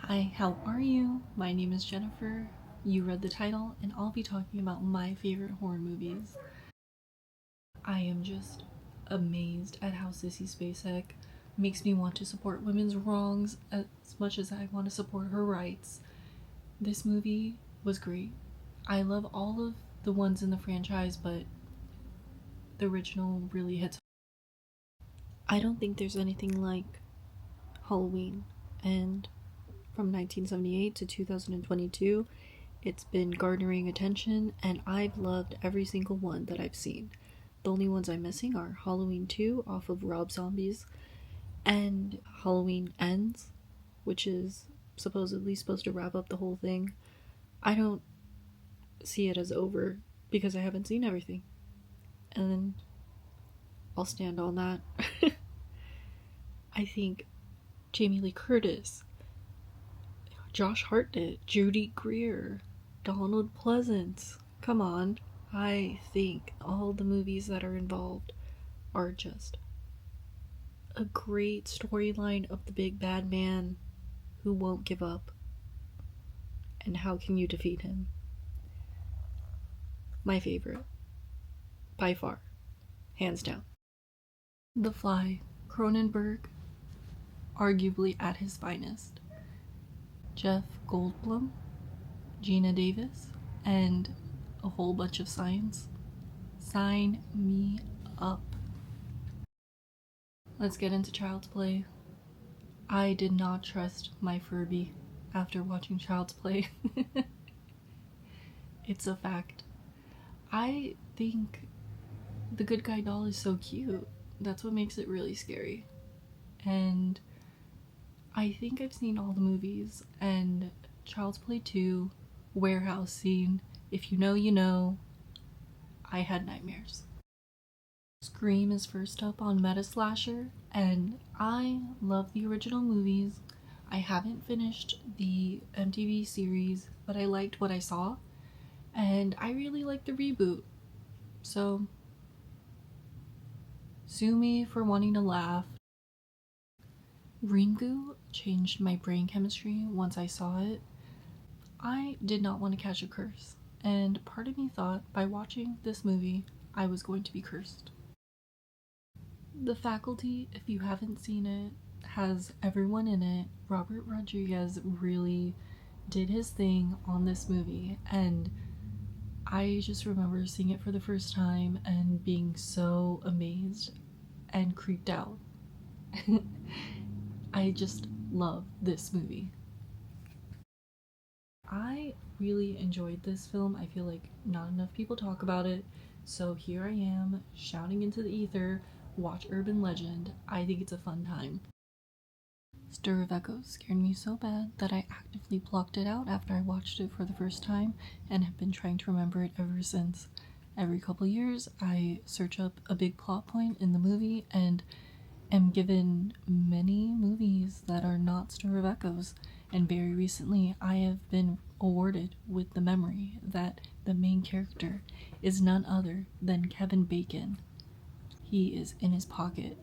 Hi, how are you? My name is Jennifer. You read the title, and I'll be talking about my favorite horror movies. I am just amazed at how Sissy Spacek makes me want to support women's wrongs as much as I want to support her rights. This movie was great. I love all of the ones in the franchise, but the original really hits. I don't think there's anything like Halloween, and from 1978 to 2022, it's been garnering attention, and I've loved every single one that I've seen. The only ones I'm missing are Halloween 2 off of Rob Zombie's and Halloween Ends, which is supposedly supposed to wrap up the whole thing. I don't see it as over because I haven't seen everything. And I'll stand on that. I think Jamie Lee Curtis, Josh Hartnett, Judy Greer, Donald Pleasance. Come on. I think all the movies that are involved are just a great storyline of the big bad man who won't give up. And how can you defeat him? My favorite. By far. Hands down. The Fly. Cronenberg, arguably at his finest. Jeff Goldblum, Gina Davis, and a whole bunch of science. Sign me up. Let's get into Child's Play. I did not trust my Furby after watching Child's Play. It's a fact. I think the good guy doll is so cute. That's what makes it really scary. And I think I've seen all the movies, and Child's Play 2, warehouse scene, if you know, you know, I had nightmares. Scream is first up on Meta Slasher, and I love the original movies. I haven't finished the MTV series, but I liked what I saw, and I really like the reboot. So, sue me for wanting to laugh. Ringu changed my brain chemistry once I saw it. I did not want to catch a curse, and part of me thought by watching this movie I was going to be cursed. The Faculty, if you haven't seen it, has everyone in it. Robert Rodriguez really did his thing on this movie, and I just remember seeing it for the first time and being so amazed and creeped out. I just love this movie. I really enjoyed this film. I feel like not enough people talk about it, so here I am shouting into the ether, watch Urban Legend. I think it's a fun time. Stir of Echoes scared me so bad that I actively blocked it out after I watched it for the first time and have been trying to remember it ever since. Every couple years, I search up a big plot point in the movie and am given many movies that are not Stir of Echoes, and very recently I have been awarded with the memory that the main character is none other than Kevin Bacon. He is in his pocket.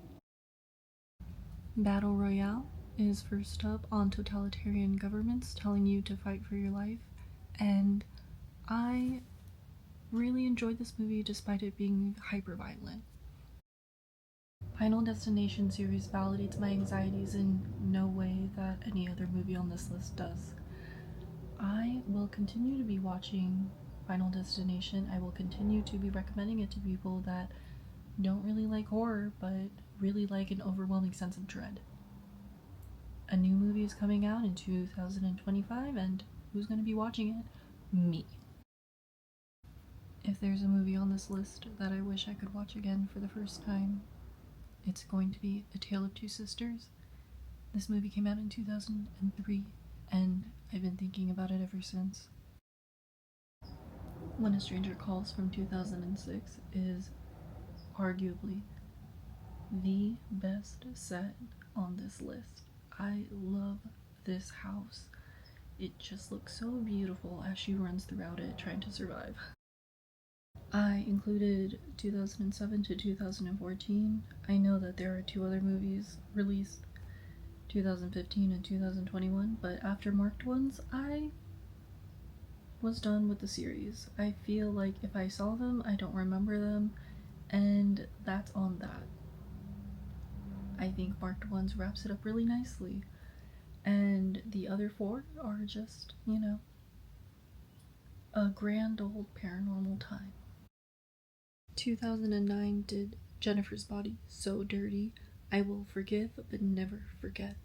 Battle Royale is first up on totalitarian governments telling you to fight for your life, and I really enjoyed this movie despite it being hyper violent. Final Destination series validates my anxieties in no way that any other movie on this list does. I will continue to be watching Final Destination. I will continue to be recommending it to people that don't really like horror but really like an overwhelming sense of dread. A new movie is coming out in 2025, and who's going to be watching it? Me. If there's a movie on this list that I wish I could watch again for the first time, it's going to be A Tale of Two Sisters. This movie came out in 2003, and I've been thinking about it ever since. When a Stranger Calls from 2006 is arguably the best set on this list. I love this house. It just looks so beautiful as she runs throughout it trying to survive. I included 2007 to 2014. I know that there are two other movies released 2015 and 2021, but after Marked Ones, I was done with the series. I feel like if I saw them, I don't remember them, and that's on that. I think Marked Ones wraps it up really nicely, and the other four are just, a grand old paranormal time. 2009 did Jennifer's Body So Dirty. I Will Forgive but Never Forget.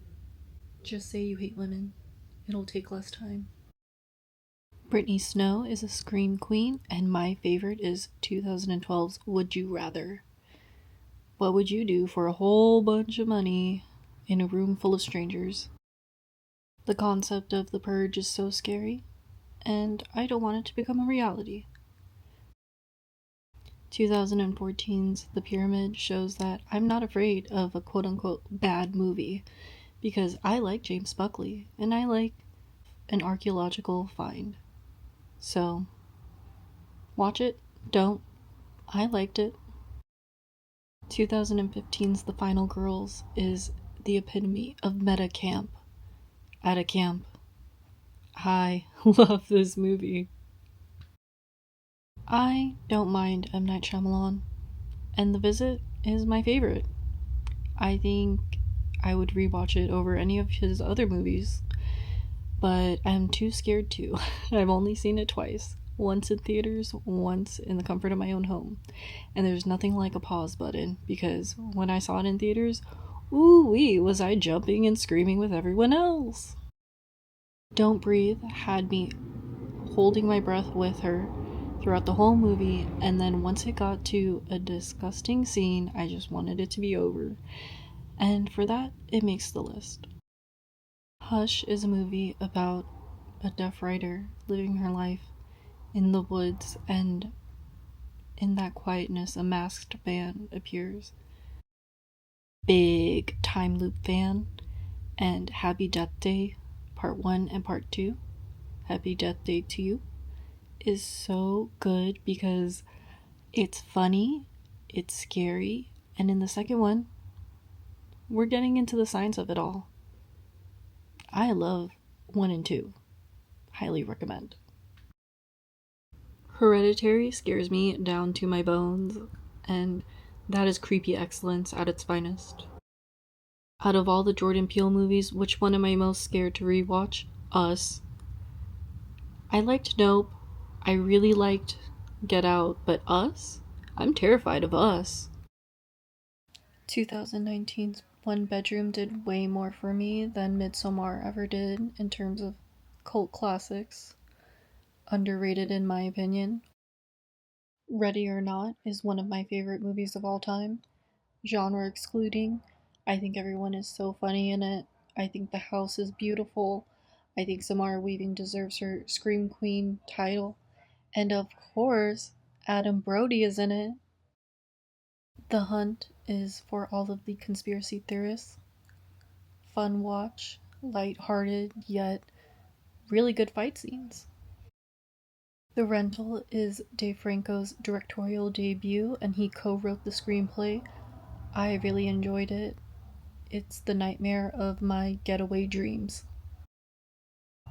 Just say you hate women. It'll take less time. Brittany Snow is a scream queen, and my favorite is 2012's Would You Rather. What would you do for a whole bunch of money in a room full of strangers? The concept of the purge is so scary, and I don't want it to become a reality. 2014's The Pyramid shows that I'm not afraid of a quote-unquote bad movie, because I like James Buckley, and I like an archaeological find. So, watch it, don't. I liked it. 2015's The Final Girls is the epitome of meta camp. At a camp. I love this movie. I don't mind M. Night Shyamalan, and The Visit is my favorite. I think I would rewatch it over any of his other movies, but I'm too scared to. I've only seen it twice. Once in theaters, once in the comfort of my own home. And there's nothing like a pause button, because when I saw it in theaters, ooh-wee, was I jumping and screaming with everyone else. Don't Breathe had me holding my breath with her throughout the whole movie, and then once it got to a disgusting scene, I just wanted it to be over. And for that, it makes the list. Hush is a movie about a deaf writer living her life in the woods, and in that quietness, a masked man appears. Big time loop fan, and Happy Death Day, Part 1 and Part 2, Happy Death Day to You, is so good because it's funny, it's scary, and in the second one, we're getting into the science of it all. I love 1 and 2. Highly recommend. Hereditary scares me down to my bones, and that is creepy excellence at its finest. Out of all the Jordan Peele movies, which one am I most scared to rewatch? Us. I liked Nope. I really liked Get Out, but Us? I'm terrified of Us. 2019's One Bedroom did way more for me than Midsommar ever did in terms of cult classics. Underrated in my opinion. Ready or Not is one of my favorite movies of all time. Genre excluding. I think everyone is so funny in it. I think the house is beautiful. I think Samara Weaving deserves her Scream Queen title. And of course, Adam Brody is in it. The Hunt is for all of the conspiracy theorists. Fun watch, light-hearted, yet really good fight scenes. The Rental is Dave Franco's directorial debut, and he co-wrote the screenplay. I really enjoyed it. It's the nightmare of my getaway dreams.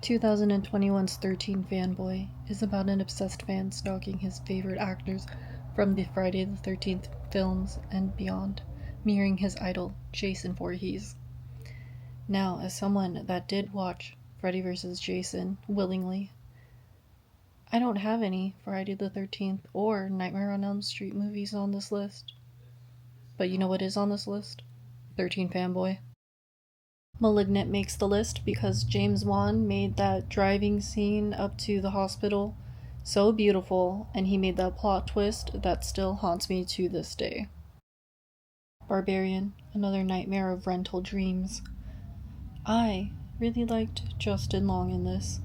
2021's 13 Fanboy is about an obsessed fan stalking his favorite actors from the Friday the 13th films and beyond, mirroring his idol, Jason Voorhees. Now, as someone that did watch Freddy vs. Jason willingly, I don't have any Friday the 13th or Nightmare on Elm Street movies on this list. But you know what is on this list? 13 Fanboy. Malignant makes the list because James Wan made that driving scene up to the hospital so beautiful, and he made that plot twist that still haunts me to this day. Barbarian, another nightmare of rental dreams. I really liked Justin Long in this.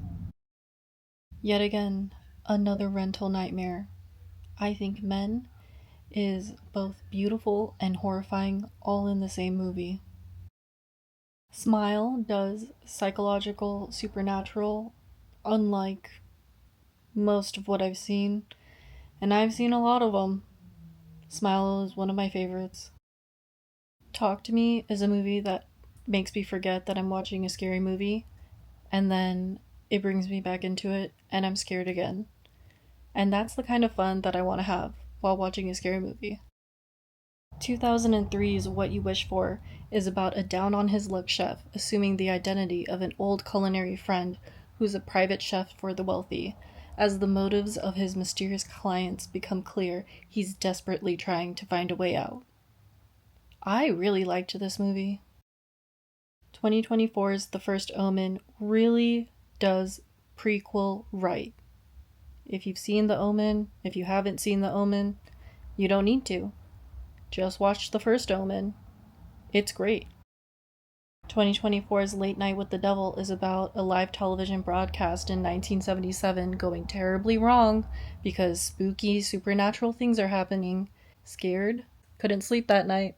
Yet again, another rental nightmare. I think Men is both beautiful and horrifying all in the same movie. Smile does psychological supernatural, unlike most of what I've seen, and I've seen a lot of them. Smile is one of my favorites. Talk to Me is a movie that makes me forget that I'm watching a scary movie, and then it brings me back into it, and I'm scared again. And that's the kind of fun that I want to have while watching a scary movie. 2003's What You Wish For is about a down-on-his-luck chef assuming the identity of an old culinary friend who's a private chef for the wealthy. As the motives of his mysterious clients become clear, he's desperately trying to find a way out. I really liked this movie. 2024's The First Omen really does prequel right. If you've seen The Omen, if you haven't seen The Omen, you don't need to. Just watch The First Omen. It's great. 2024's Late Night with the Devil is about a live television broadcast in 1977 going terribly wrong because spooky supernatural things are happening. Scared? Couldn't sleep that night.